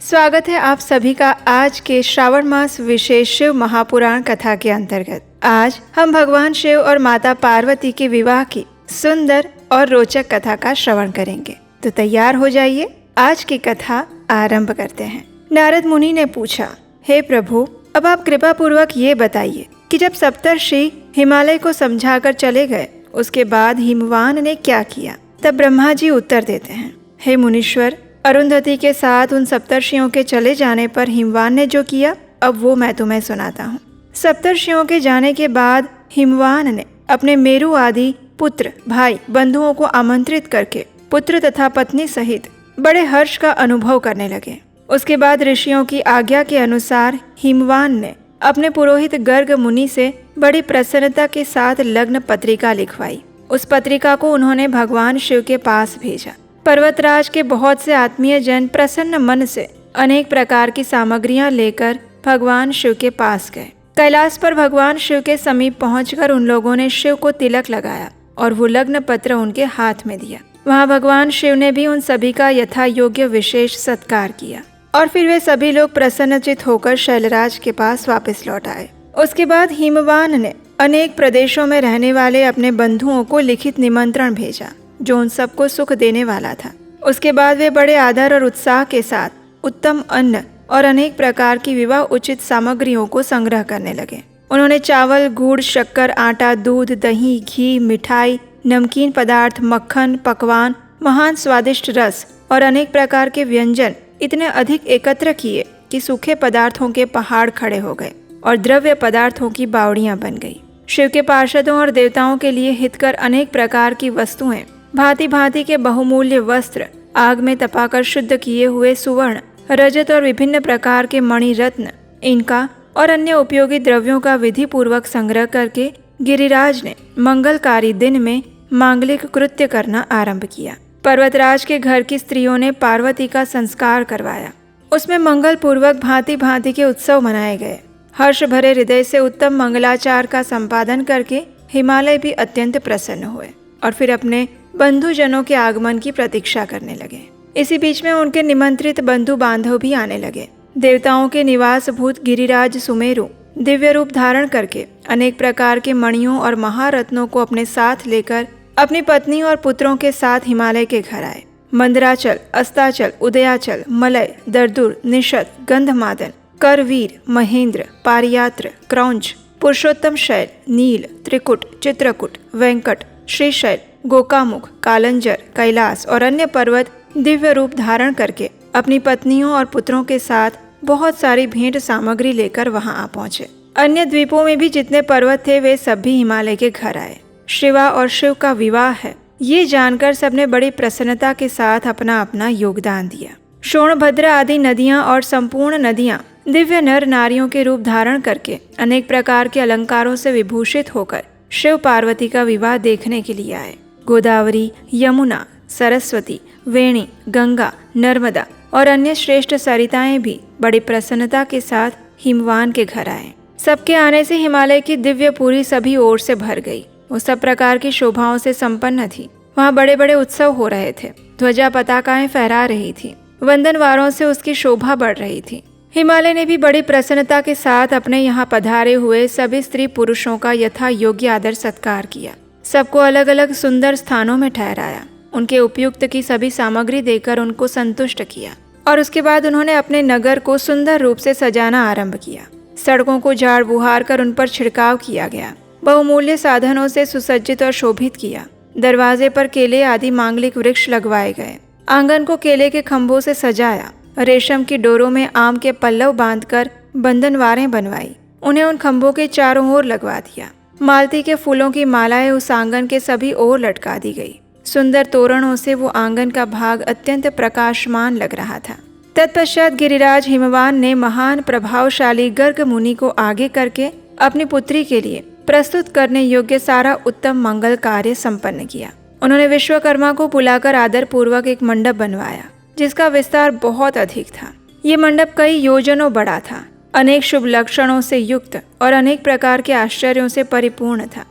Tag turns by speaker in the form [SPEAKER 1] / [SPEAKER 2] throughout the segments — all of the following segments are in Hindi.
[SPEAKER 1] स्वागत है आप सभी का आज के श्रावण मास विशेष शिव महापुराण कथा के अंतर्गत। आज हम भगवान शिव और माता पार्वती के विवाह की सुंदर और रोचक कथा का श्रवण करेंगे। तो तैयार हो जाइए, आज की कथा आरंभ करते हैं। नारद मुनि ने पूछा, हे प्रभु, अब आप कृपा पूर्वक ये बताइए कि जब सप्तर्षि हिमालय को समझाकर चले गए, उसके बाद हिमवान ने क्या किया। तब ब्रह्मा जी उत्तर देते हैं, हे मुनीश्वर, अरुंधति के साथ उन सप्तर्षियों के चले जाने पर हिमवान ने जो किया, अब वो मैं तुम्हें सुनाता हूँ। सप्तर्षियों के जाने के बाद हिमवान ने अपने मेरु आदि पुत्र, भाई, बंधुओं को आमंत्रित करके पुत्र तथा पत्नी सहित बड़े हर्ष का अनुभव करने लगे। उसके बाद ऋषियों की आज्ञा के अनुसार हिमवान ने अपने पुरोहित गर्ग मुनि से बड़ी प्रसन्नता के साथ लग्न पत्रिका लिखवाई। उस पत्रिका को उन्होंने भगवान शिव के पास भेजा। पर्वतराज के बहुत से आत्मीय जन प्रसन्न मन से अनेक प्रकार की सामग्रियां लेकर भगवान शिव के पास गए। कैलाश पर भगवान शिव के समीप पहुंचकर उन लोगों ने शिव को तिलक लगाया और वो लग्न पत्र उनके हाथ में दिया। वहां भगवान शिव ने भी उन सभी का यथा योग्य विशेष सत्कार किया और फिर वे सभी लोग प्रसन्नचित होकर शैलराज के पास वापस लौट आए। उसके बाद हिमवान ने अनेक प्रदेशों में रहने वाले अपने बंधुओं को लिखित निमंत्रण भेजा, जो उन सबको सुख देने वाला था। उसके बाद वे बड़े आदर और उत्साह के साथ उत्तम अन्न और अनेक प्रकार की विवाह उचित सामग्रियों को संग्रह करने लगे। उन्होंने चावल, गुड़, शक्कर, आटा, दूध, दही, घी, मिठाई, नमकीन पदार्थ, मक्खन, पकवान, महान स्वादिष्ट रस और अनेक प्रकार के व्यंजन इतने अधिक एकत्र किए कि सूखे पदार्थों के पहाड़ खड़े हो गए और द्रव्य पदार्थों की बावड़ियां बन गई। शिव के पार्षदों और देवताओं के लिए हितकर अनेक प्रकार की वस्तुएं, भांति भांति के बहुमूल्य वस्त्र, आग में तपाकर शुद्ध किए हुए सुवर्ण, रजत और विभिन्न प्रकार के मणि रत्न, इनका और अन्य उपयोगी द्रव्यों का विधि पूर्वक संग्रह करके गिरिराज ने मंगलकारी दिन में मांगलिक कृत्य करना आरंभ किया। पर्वतराज के घर की स्त्रियों ने पार्वती का संस्कार करवाया। उसमें मंगल पूर्वक भांति भांति के उत्सव मनाए गए। हर्ष भरे हृदय से उत्तम मंगलाचार का संपादन करके हिमालय भी अत्यंत प्रसन्न हुए और फिर अपने बंधुजनों के आगमन की प्रतीक्षा करने लगे। इसी बीच में उनके निमंत्रित बंधु बांधव भी आने लगे। देवताओं के निवास भूत गिरिराज सुमेरु दिव्य रूप धारण करके अनेक प्रकार के मणियों और महारत्नों को अपने साथ लेकर अपनी पत्नी और पुत्रों के साथ हिमालय के घर आए। मंदराचल, अस्ताचल, उदयाचल, मलय, दरदुर, निषद, गंधमादन, करवीर, महेंद्र, पारियात्र, क्रौंच, पुरुषोत्तम शैल, नील, त्रिकुट, चित्रकूट, वेंकट, श्रीशैल, गोकामुख, कालंजर, कैलाश और अन्य पर्वत दिव्य रूप धारण करके अपनी पत्नियों और पुत्रों के साथ बहुत सारी भेंट सामग्री लेकर वहां आ पहुंचे। अन्य द्वीपों में भी जितने पर्वत थे वे सब भी हिमालय के घर आए। शिवा और शिव का विवाह है, ये जानकर सबने बड़ी प्रसन्नता के साथ अपना अपना योगदान दिया। शोणभद्र आदि नदियां और संपूर्ण नदियां दिव्य नर नारियों के रूप धारण करके अनेक प्रकार के अलंकारों से विभूषित होकर शिव पार्वती का विवाह देखने के लिए आए। गोदावरी, यमुना, सरस्वती, वेणी, गंगा, नर्मदा और अन्य श्रेष्ठ सरिताएं भी बड़ी प्रसन्नता के साथ हिमवान के घर आए। सबके आने से हिमालय की दिव्य पुरी सभी ओर से भर गई। वो सब प्रकार की शोभाओं से संपन्न थी। वहाँ बड़े बड़े उत्सव हो रहे थे। ध्वजा पताकाएं फहरा रही थी। वंदनवारों से उसकी शोभा बढ़ रही थी। हिमालय ने भी बड़ी प्रसन्नता के साथ अपने यहाँ पधारे हुए सभी स्त्री पुरुषों का यथा योग्य आदर सत्कार किया। सबको अलग अलग सुंदर स्थानों में ठहराया। उनके उपयुक्त की सभी सामग्री देकर उनको संतुष्ट किया और उसके बाद उन्होंने अपने नगर को सुंदर रूप से सजाना आरंभ किया। सड़कों को झाड़ बुहार कर उन पर छिड़काव किया गया। बहुमूल्य साधनों से सुसज्जित और शोभित किया। दरवाजे पर केले आदि मांगलिक वृक्ष लगवाए गए। आंगन को केले के खंभों से सजाया। रेशम की डोरों में आम के पल्लव बांधकर बंधनवारें बनवाई। उन्हें उन खंभों के चारों ओर लगवा दिया। मालती के फूलों की मालाएं उस आंगन के सभी ओर लटका दी गई। सुंदर तोरणों से वो आंगन का भाग अत्यंत प्रकाशमान लग रहा था। तत्पश्चात गिरिराज हिमवान ने महान प्रभावशाली गर्ग मुनि को आगे करके अपनी पुत्री के लिए प्रस्तुत करने योग्य सारा उत्तम मंगल कार्य संपन्न किया। उन्होंने विश्वकर्मा को बुलाकर आदर पूर्वक एक मंडप बनवाया, जिसका विस्तार बहुत अधिक था। ये मंडप कई योजनों बड़ा था, अनेक शुभ लक्षणों से युक्त और अनेक प्रकार के आश्चर्यों से परिपूर्ण था।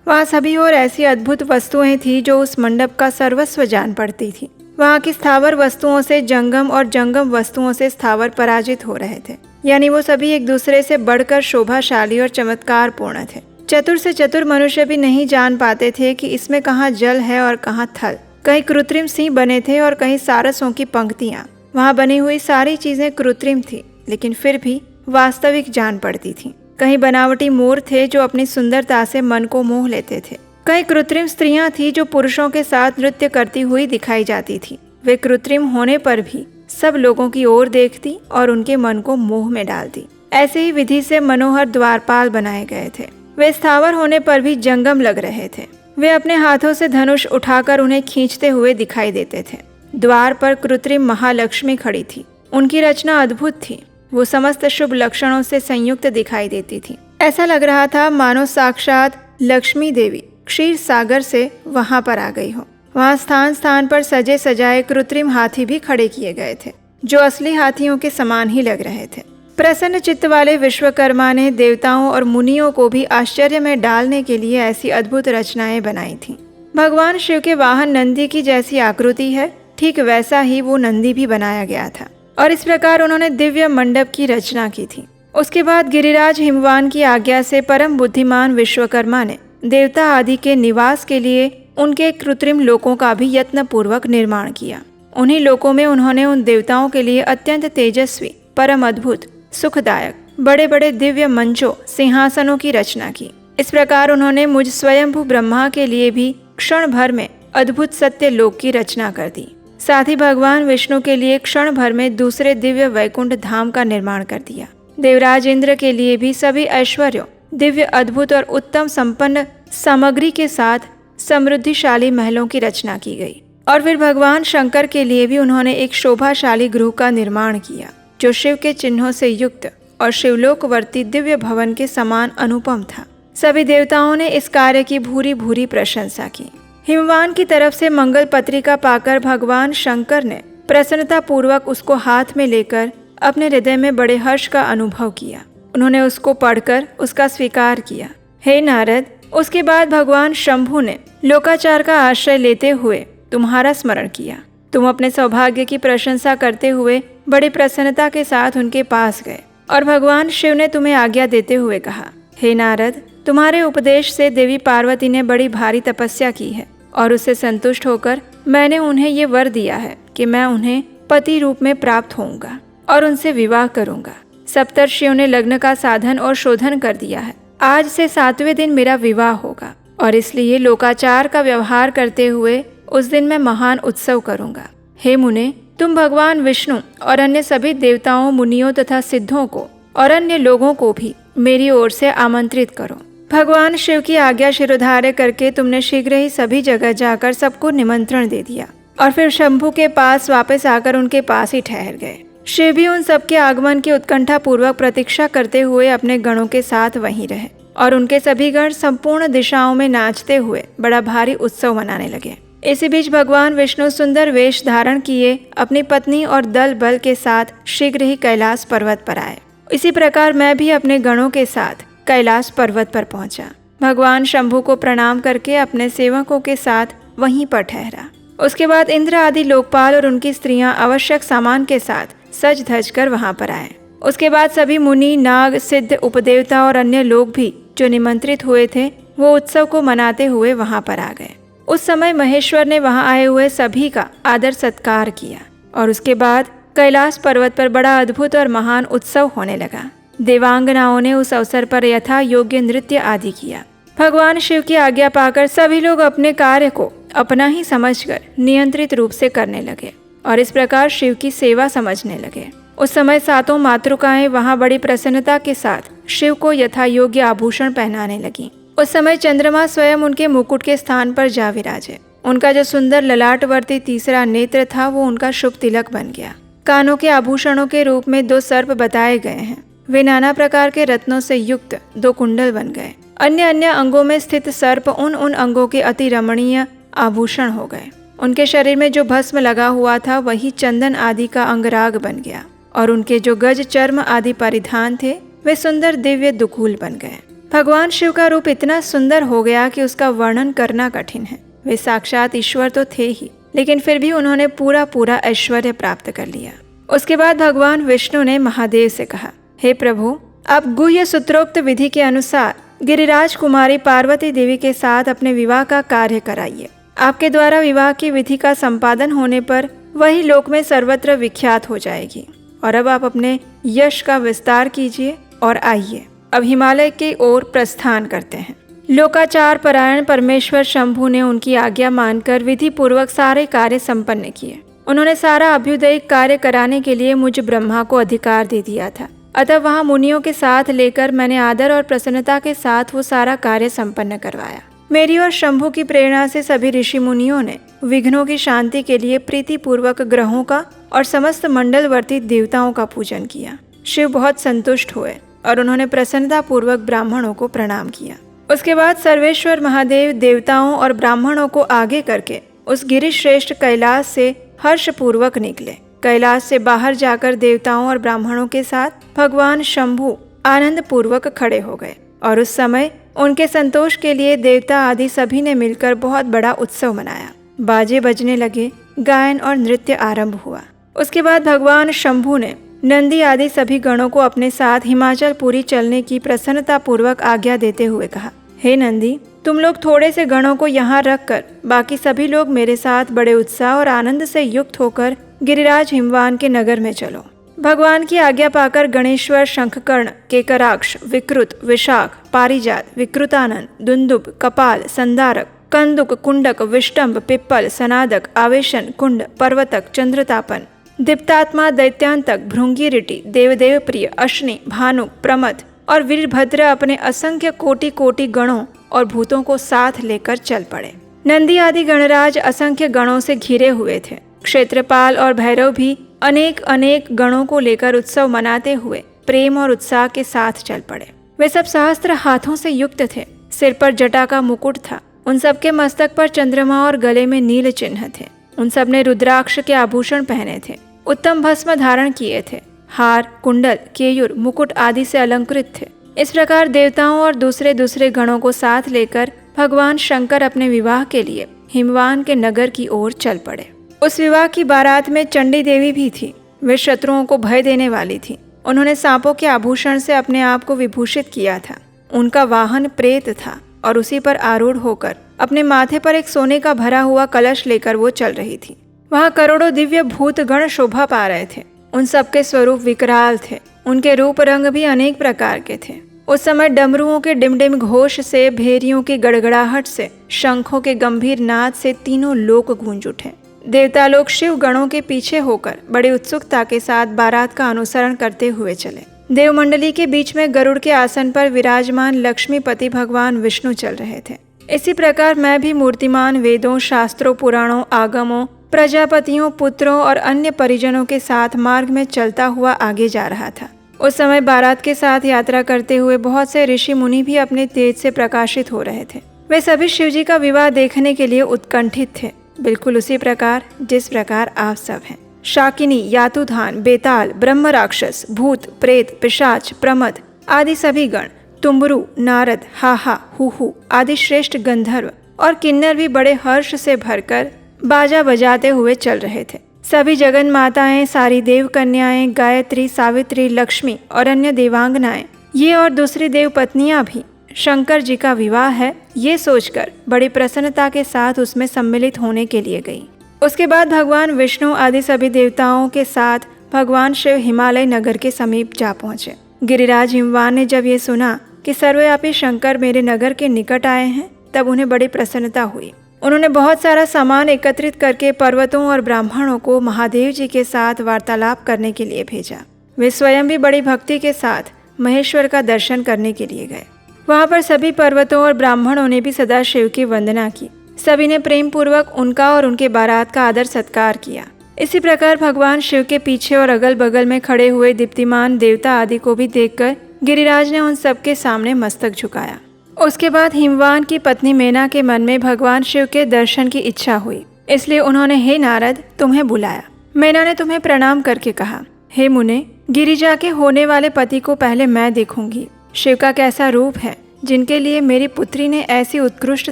[SPEAKER 1] वहाँ सभी और ऐसी अद्भुत वस्तुएं थी जो उस मंडप का सर्वस्व जान पड़ती थी। वहाँ की स्थावर वस्तुओं से जंगम और जंगम वस्तुओं से स्थावर पराजित हो रहे थे, यानी वो सभी एक दूसरे से बढ़कर शोभाशाली और चमत्कार पूर्ण थे। चतुर से चतुर मनुष्य भी नहीं जान पाते थे कि इसमें कहाँ जल है और कहाँ थल। कहीं कृत्रिम सिंह बने थे और कहीं सारसों की पंक्तियाँ। वहाँ बनी हुई सारी चीजें कृत्रिम थी, लेकिन फिर भी वास्तविक जान पड़ती थी। कहीं बनावटी मोर थे जो अपनी सुंदरता से मन को मोह लेते थे। कई कृत्रिम स्त्रियां थी जो पुरुषों के साथ नृत्य करती हुई दिखाई जाती थी। वे कृत्रिम होने पर भी सब लोगों की ओर देखती और उनके मन को मोह में डालती। ऐसे ही विधि से मनोहर द्वारपाल बनाए गए थे। वे स्थावर होने पर भी जंगम लग रहे थे। वे अपने हाथों से धनुष उठाकर उन्हें खींचते हुए दिखाई देते थे। द्वार पर कृत्रिम महालक्ष्मी खड़ी थी। उनकी रचना अद्भुत थी। वो समस्त शुभ लक्षणों से संयुक्त दिखाई देती थी। ऐसा लग रहा था मानो साक्षात लक्ष्मी देवी क्षीर सागर से वहां पर आ गई हो। वहां स्थान स्थान पर सजे सजाए कृत्रिम हाथी भी खड़े किए गए थे, जो असली हाथियों के समान ही लग रहे थे। प्रसन्न चित्त वाले विश्वकर्मा ने देवताओं और मुनियों को भी आश्चर्य में डालने के लिए ऐसी अद्भुत रचनाएं बनाई थीं। भगवान शिव के वाहन नंदी की जैसी आकृति है, ठीक वैसा ही वो नंदी भी बनाया गया था और इस प्रकार उन्होंने दिव्य मंडप की रचना की थी। उसके बाद गिरिराज हिमवान की आज्ञा से परम बुद्धिमान विश्वकर्मा ने देवता आदि के निवास के लिए उनके कृत्रिम लोकों का भी यत्न पूर्वक निर्माण किया। उन्हीं लोकों में उन्होंने उन देवताओं के लिए अत्यंत तेजस्वी, परम अद्भुत, सुखदायक बड़े बड़े दिव्य मंचों, सिंहासनों की रचना की। इस प्रकार उन्होंने मुझ स्वयंभू ब्रह्मा के लिए भी क्षण भर में अद्भुत सत्य लोक की रचना कर दी। साथ ही भगवान विष्णु के लिए क्षण भर में दूसरे दिव्य वैकुंठ धाम का निर्माण कर दिया। देवराज इंद्र के लिए भी सभी ऐश्वर्यों, दिव्य अद्भुत और उत्तम संपन्न सामग्री के साथ समृद्धिशाली महलों की रचना की गई। और फिर भगवान शंकर के लिए भी उन्होंने एक शोभाशाली गृह का निर्माण किया, जो शिव के चिन्हों से युक्त और शिवलोकवर्ती दिव्य भवन के समान अनुपम था। सभी देवताओं ने इस कार्य की भूरी भूरी प्रशंसा की। हिमवान की तरफ से मंगल पत्रिका पाकर भगवान शंकर ने प्रसन्नता पूर्वक उसको हाथ में लेकर अपने हृदय में बड़े हर्ष का अनुभव किया। उन्होंने उसको पढ़कर उसका स्वीकार किया। हे नारद, उसके बाद भगवान शंभु ने लोकाचार का आश्रय लेते हुए तुम्हारा स्मरण किया। तुम अपने सौभाग्य की प्रशंसा करते हुए बड़ी प्रसन्नता के साथ उनके पास गए और भगवान शिव ने तुम्हें आज्ञा देते हुए कहा, हे नारद, तुम्हारे उपदेश से देवी पार्वती ने बड़ी भारी तपस्या की है और उससे संतुष्ट होकर मैंने उन्हें ये वर दिया है कि मैं उन्हें पति रूप में प्राप्त होऊंगा और उनसे विवाह करूंगा। सप्तर्षियों ने लग्न का साधन और शोधन कर दिया है। आज से 7वें दिन मेरा विवाह होगा और इसलिए लोकाचार का व्यवहार करते हुए उस दिन मैं महान उत्सव करूंगा। हे मुने, तुम भगवान विष्णु और अन्य सभी देवताओं, मुनियों तथा सिद्धों को और अन्य लोगों को भी मेरी ओर से आमंत्रित करो। भगवान शिव की आज्ञा शिरोधार्य करके तुमने शीघ्र ही सभी जगह जाकर सबको निमंत्रण दे दिया और फिर शंभु के पास वापस आकर उनके पास ही ठहर गए। शिव भी उन सबके आगमन की उत्कंठा पूर्वक प्रतीक्षा करते हुए अपने गणों के साथ वहीं रहे और उनके सभी गण संपूर्ण दिशाओं में नाचते हुए बड़ा भारी उत्सव मनाने लगे। इसी बीच भगवान विष्णु सुंदर वेश धारण किए अपनी पत्नी और दल बल के साथ शीघ्र ही कैलाश पर्वत पर आए। इसी प्रकार मैं भी अपने गणों के साथ कैलाश पर्वत पर पहुंचा। भगवान शंभु को प्रणाम करके अपने सेवकों के साथ वहीं पर ठहरा। उसके बाद इंद्र आदि लोकपाल और उनकी स्त्रियां आवश्यक सामान के साथ सज धज कर वहां पर आए। उसके बाद सभी मुनि, नाग, सिद्ध, उपदेवता और अन्य लोग भी जो निमंत्रित हुए थे वो उत्सव को मनाते हुए वहां पर आ गए। उस समय महेश्वर ने वहां आए हुए सभी का आदर सत्कार किया और उसके बाद कैलाश पर्वत पर बड़ा अद्भुत और महान उत्सव होने लगा। देवांगनाओं ने उस अवसर पर यथा योग्य नृत्य आदि किया। भगवान शिव की आज्ञा पाकर सभी लोग अपने कार्य को अपना ही समझकर नियंत्रित रूप से करने लगे और इस प्रकार शिव की सेवा समझने लगे। उस समय 7 मातृकाएं वहां बड़ी प्रसन्नता के साथ शिव को यथा योग्य आभूषण पहनाने लगी। उस समय चंद्रमा स्वयं उनके मुकुट के स्थान पर जा विराजे। उनका जो सुंदर ललाटवर्ती तीसरा नेत्र था वो उनका शुभ तिलक बन गया। कानों के आभूषणों के रूप में 2 सर्प बताए गए हैं। वे नाना प्रकार के रत्नों से युक्त 2 कुंडल बन गए। अन्य अन्य अंगों में स्थित सर्प उन अंगों के अति रमणीय आभूषण हो गए। उनके शरीर में जो भस्म लगा हुआ था वही चंदन आदि का अंगराग बन गया और उनके जो गज, चर्म आदि परिधान थे वे सुंदर दिव्य दुकूल बन गए। भगवान शिव का रूप इतना सुंदर हो गया कि उसका वर्णन करना कठिन है। वे साक्षात ईश्वर तो थे ही, लेकिन फिर भी उन्होंने पूरा पूरा ऐश्वर्य प्राप्त कर लिया। उसके बाद भगवान विष्णु ने महादेव से कहा, हे प्रभु, आप गुह्य सूत्रोक्त विधि के अनुसार गिरिराज कुमारी पार्वती देवी के साथ अपने विवाह का कार्य कराइए। आपके द्वारा विवाह की विधि का संपादन होने पर वही लोक में सर्वत्र विख्यात हो जाएगी। और अब आप अपने यश का विस्तार कीजिए और आइए, अब हिमालय की ओर प्रस्थान करते हैं। लोकाचार परायण परमेश्वर शंभु ने उनकी आज्ञा मानकर विधि पूर्वक सारे कार्य संपन्न किए। उन्होंने सारा अभ्युदयिक कार्य कराने के लिए मुझ ब्रह्मा को अधिकार दे दिया था। अतः वहाँ मुनियों के साथ लेकर मैंने आदर और प्रसन्नता के साथ वो सारा कार्य संपन्न करवाया। मेरी और शंभु की प्रेरणा से सभी ऋषि मुनियों ने विघ्नों की शांति के लिए प्रीति पूर्वक ग्रहों का और समस्त मंडलवर्ती देवताओं का पूजन किया। शिव बहुत संतुष्ट हुए और उन्होंने प्रसन्नता पूर्वक ब्राह्मणों को प्रणाम किया। उसके बाद सर्वेश्वर महादेव देवताओं और ब्राह्मणों को आगे करके उस गिरिश्रेष्ठ कैलाश से हर्ष पूर्वक निकले। कैलाश से बाहर जाकर देवताओं और ब्राह्मणों के साथ भगवान शंभु आनंद पूर्वक खड़े हो गए और उस समय उनके संतोष के लिए देवता आदि सभी ने मिलकर बहुत बड़ा उत्सव मनाया। बाजे बजने लगे, गायन और नृत्य आरंभ हुआ। उसके बाद भगवान शंभु ने नंदी आदि सभी गणों को अपने साथ हिमाचल पुरी चलने की प्रसन्नता पूर्वक आज्ञा देते हुए कहा, हे नंदी, तुम लोग थोड़े से गणों को यहाँ रखकर बाकी सभी लोग मेरे साथ बड़े उत्साह और आनंद से युक्त होकर गिरिराज हिमवान के नगर में चलो। भगवान की आज्ञा पाकर गणेश्वर, शंखकर्ण, केकराक्ष, विकृत, विशाख, पारिजात, विकृतानन, दुंदुब, कपाल, संदारक, कंदुक, कुंडक, विष्टम्भ, पिप्पल, सनादक, आवेशन, कुंड, पर्वतक, चंद्रतापन, दीप्तात्मा, दैत्यांतक, भृंगी, देवदेव प्रिय, अश्नि, भानु, प्रमथ और वीरभद्र अपने असंख्य कोटि कोटि गणों और भूतों को साथ लेकर चल पड़े। नंदी आदि गणराज असंख्य गणों से घिरे हुए थे। क्षेत्रपाल और भैरव भी अनेक अनेक गणों को लेकर उत्सव मनाते हुए प्रेम और उत्साह के साथ चल पड़े। वे सब सहस्त्र हाथों से युक्त थे। सिर पर जटा का मुकुट था। उन सबके मस्तक पर चंद्रमा और गले में नील चिन्ह थे। उन सब ने रुद्राक्ष के आभूषण पहने थे। उत्तम भस्म धारण किए थे। हार, कुंडल, केयूर, मुकुट आदि से अलंकृत थे। इस प्रकार देवताओं और दूसरे दूसरे गणों को साथ लेकर भगवान शंकर अपने विवाह के लिए हिमवान के नगर की ओर चल पड़े। उस विवाह की बारात में चंडी देवी भी थी। वे शत्रुओं को भय देने वाली थी। उन्होंने सांपों के आभूषण से अपने आप को विभूषित किया था। उनका वाहन प्रेत था और उसी पर आरूढ़ होकर अपने माथे पर एक सोने का भरा हुआ कलश लेकर वो चल रही थी। वहाँ करोड़ों दिव्य भूत गण शोभा पा रहे थे। उन सबके स्वरूप विकराल थे। उनके रूप रंग भी अनेक प्रकार के थे। उस समय डमरुओं के डिमडिम घोष से, भेरियों की गड़गड़ाहट से, शंखों के गंभीर नाद से तीनों लोक गूंज उठे। देवता लोग शिव गणों के पीछे होकर बड़ी उत्सुकता के साथ बारात का अनुसरण करते हुए चले। देवमंडली के बीच में गरुड़ के आसन पर विराजमान लक्ष्मीपति भगवान विष्णु चल रहे थे। इसी प्रकार मैं भी मूर्तिमान वेदों, शास्त्रों, पुराणों, आगमों, प्रजापतियों, पुत्रों और अन्य परिजनों के साथ मार्ग में चलता हुआ आगे जा रहा था। उस समय बारात के साथ यात्रा करते हुए बहुत से ऋषि मुनि भी अपने तेज से प्रकाशित हो रहे थे। वे सभी शिवजी का विवाह देखने के लिए उत्कंठित थे, बिल्कुल उसी प्रकार जिस प्रकार आप सब हैं। शाकिनी, यातुधान, बेताल, ब्रह्म राक्षस, भूत, प्रेत, पिशाच, प्रमद आदि सभी गण, तुम्बरु, नारद, हाहा, हुहु आदि श्रेष्ठ गंधर्व और किन्नर भी बड़े हर्ष से भरकर बाजा बजाते हुए चल रहे थे। सभी जगन माताएं, सारी देव कन्याएं, गायत्री, सावित्री, लक्ष्मी और अन्य देवांगनाएं, ये और दूसरी देव पत्नियां भी शंकर जी का विवाह है ये सोचकर बड़ी प्रसन्नता के साथ उसमें सम्मिलित होने के लिए गई। उसके बाद भगवान विष्णु आदि सभी देवताओं के साथ भगवान शिव हिमालय नगर के समीप जा पहुंचे। गिरिराज हिमवान ने जब ये सुना कि सर्वव्यापी शंकर मेरे नगर के निकट आए हैं, तब उन्हें बड़ी प्रसन्नता हुई। उन्होंने बहुत सारा सामान एकत्रित करके पर्वतों और ब्राह्मणों को महादेव जी के साथ वार्तालाप करने के लिए भेजा। वे स्वयं भी बड़ी भक्ति के साथ महेश्वर का दर्शन करने के लिए गए। वहाँ पर सभी पर्वतों और ब्राह्मणों ने भी सदा शिव की वंदना की। सभी ने प्रेम पूर्वक उनका और उनके बारात का आदर सत्कार किया। इसी प्रकार भगवान शिव के पीछे और अगल बगल में खड़े हुए दीप्तिमान देवता आदि को भी देखकर गिरिराज ने उन सबके सामने मस्तक झुकाया। उसके बाद हिमवान की पत्नी मेना के मन में भगवान शिव के दर्शन की इच्छा हुई, इसलिए उन्होंने हे नारद तुम्हें बुलाया। मेना ने तुम्हें प्रणाम करके कहा, हे मुने, गिरिजा के होने वाले पति को पहले मैं देखूंगी। शिव का कैसा रूप है जिनके लिए मेरी पुत्री ने ऐसी उत्कृष्ट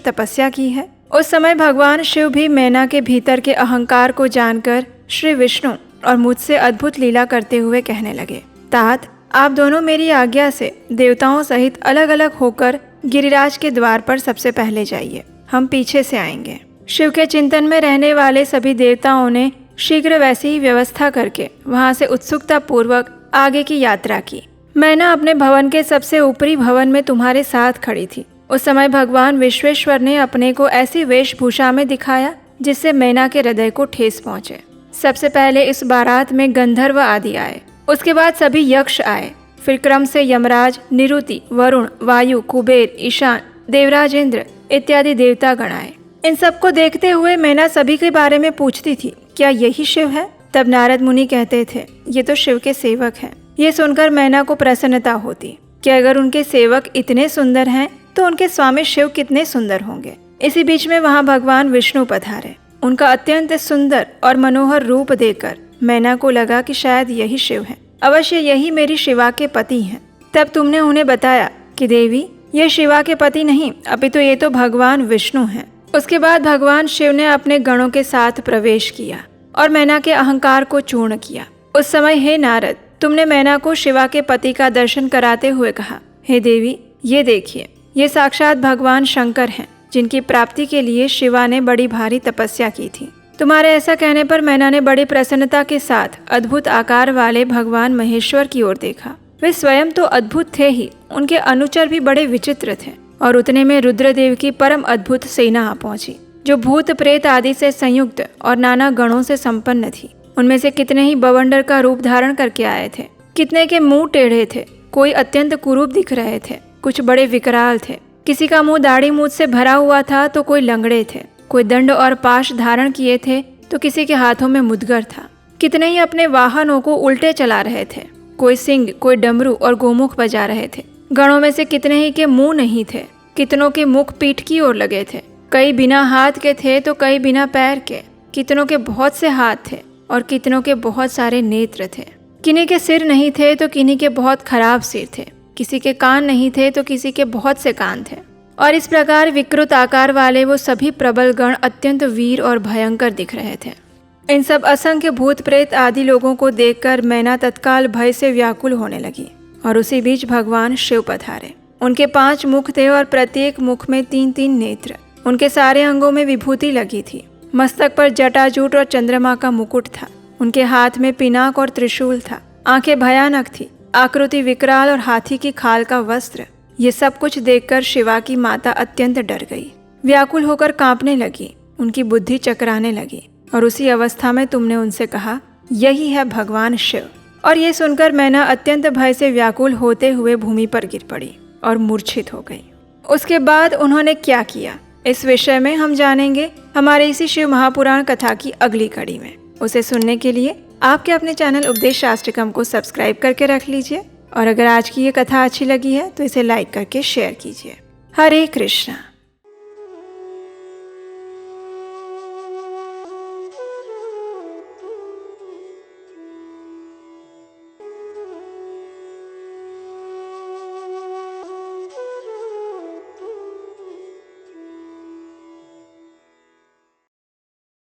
[SPEAKER 1] तपस्या की है। उस समय भगवान शिव भी मैना के भीतर के अहंकार को जानकर श्री विष्णु और मुझसे अद्भुत लीला करते हुए कहने लगे, तात, आप दोनों मेरी आज्ञा से देवताओं सहित अलग अलग होकर गिरिराज के द्वार पर सबसे पहले जाइए, हम पीछे से आएंगे। शिव के चिंतन में रहने वाले सभी देवताओं ने शीघ्र वैसी ही व्यवस्था करके वहां से उत्सुकता पूर्वक आगे की यात्रा की। मैना अपने भवन के सबसे ऊपरी भवन में तुम्हारे साथ खड़ी थी। उस समय भगवान विश्वेश्वर ने अपने को ऐसी वेशभूषा में दिखाया जिससे मैना के हृदय को ठेस पहुंचे। सबसे पहले इस बारात में गंधर्व आदि आए, उसके बाद सभी यक्ष आए, फिर क्रम से यमराज, निरुति, वरुण, वायु, कुबेर, ईशान, देवराज इंद्र इत्यादि देवता गण आए। इन सबको देखते हुए मैना सभी के बारे में पूछती थी, क्या यही शिव है? तब नारद मुनि कहते थे, ये तो शिव के सेवक हैं। ये सुनकर मैना को प्रसन्नता होती कि अगर उनके सेवक इतने सुंदर हैं तो उनके स्वामी शिव कितने सुंदर होंगे। इसी बीच में वहाँ भगवान विष्णु पधारे। उनका अत्यंत सुंदर और मनोहर रूप देखकर मैना को लगा कि शायद यही शिव है, अवश्य यही मेरी शिवा के पति हैं। तब तुमने उन्हें बताया कि देवी, ये शिवा के पति नहीं, अपितु ये तो भगवान विष्णु हैं। उसके बाद भगवान शिव ने अपने गणों के साथ प्रवेश किया और मैना के अहंकार को चूर्ण किया। उस समय हे नारद, तुमने मैना को शिवा के पति का दर्शन कराते हुए कहा, हे देवी, ये देखिए, ये साक्षात भगवान शंकर हैं, जिनकी प्राप्ति के लिए शिवा ने बड़ी भारी तपस्या की थी। तुम्हारे ऐसा कहने पर मैना ने बड़ी प्रसन्नता के साथ अद्भुत आकार वाले भगवान महेश्वर की ओर देखा। वे स्वयं तो अद्भुत थे ही, उनके अनुचर भी बड़े विचित्र थे। और उतने में रुद्रदेव की परम अद्भुत सेना आ पहुंची, जो भूत प्रेत आदि से संयुक्त और नाना गणों से संपन्न थी। उनमें से कितने ही बवंडर का रूप धारण करके आए थे, कितने के मुंह टेढ़े थे, कोई अत्यंत कुरूप दिख रहे थे, कुछ बड़े विकराल थे। किसी का मुंह दाढ़ी मूछ से भरा हुआ था तो कोई लंगड़े थे, कोई दंड और पाश धारण किए थे तो किसी के हाथों में मुदगर था। कितने ही अपने वाहनों को उल्टे चला रहे थे, कोई सिंह, कोई डमरू और गोमुख बजा रहे थे। गणों में से कितने ही के मुंह नहीं थे, कितनों के मुख पीठ की ओर लगे थे, कई बिना हाथ के थे तो कई बिना पैर के। कितनों के बहुत से हाथ थे और कितनों के बहुत सारे नेत्र थे। किन्हीं के सिर नहीं थे तो किन्हीं के बहुत खराब सिर थे, किसी के कान नहीं थे तो किसी के बहुत से कान थे। और इस प्रकार विकृत आकार वाले वो सभी प्रबल गण अत्यंत वीर और भयंकर दिख रहे थे। इन सब असंख्य भूत प्रेत आदि लोगों को देखकर मैना तत्काल भय से व्याकुल होने लगी। और उसी बीच भगवान शिव पधारे। उनके 5 मुख थे और प्रत्येक मुख में 3-3 नेत्र। उनके सारे अंगों में विभूति लगी थी। मस्तक पर जटाजूट और चंद्रमा का मुकुट था। उनके हाथ में पिनाक और त्रिशूल था। आंखें भयानक थी, आकृति विकराल और हाथी की खाल का वस्त्र। ये सब कुछ देखकर शिवा की माता अत्यंत डर गई, व्याकुल होकर कांपने लगी, उनकी बुद्धि चकराने लगी। और उसी अवस्था में तुमने उनसे कहा, यही है भगवान शिव। और ये सुनकर मैना अत्यंत भय से व्याकुल होते हुए भूमि पर गिर पड़ी और मूर्छित हो गई। उसके बाद उन्होंने क्या किया, इस विषय में हम जानेंगे हमारे इसी शिव महापुराण कथा की अगली कड़ी में। उसे सुनने के लिए आपके अपने चैनल उपदेश शास्त्रकम को सब्सक्राइब करके रख लीजिए। और अगर आज की ये कथा अच्छी लगी है तो इसे लाइक करके शेयर कीजिए। हरे कृष्णा।